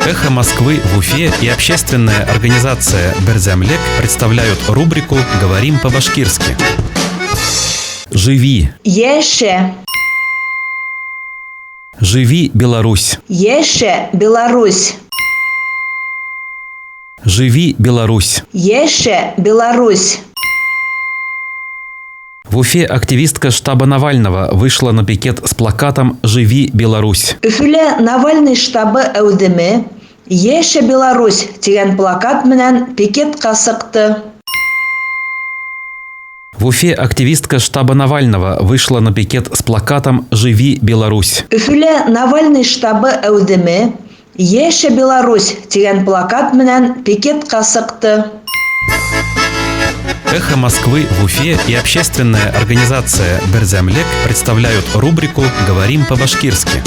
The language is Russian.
«Эхо Москвы» в Уфе и общественная организация «Берзямлек» представляют рубрику «Говорим по-башкирски». Живи! Еше! Живи, Беларусь! Еше, Беларусь! Живи, Беларусь! Еше, Беларусь! В Уфе активистка штаба Навального вышла на пикет с плакатом «Живи, Беларусь». Өфіле Навальный штабы әудеме «Еше, Беларусь» тигән плакат менән пикетка сыкты. В Уфе активистка штаба Навального вышла на пикет с плакатом «Живи, Беларусь». Өфіле Навальный штабы әудеме «Еше, Беларусь» тигән плакат менән пикетка сыкты. «Эхо Москвы» в Уфе и общественная организация «Берзямлек» представляют рубрику «Говорим по-башкирски».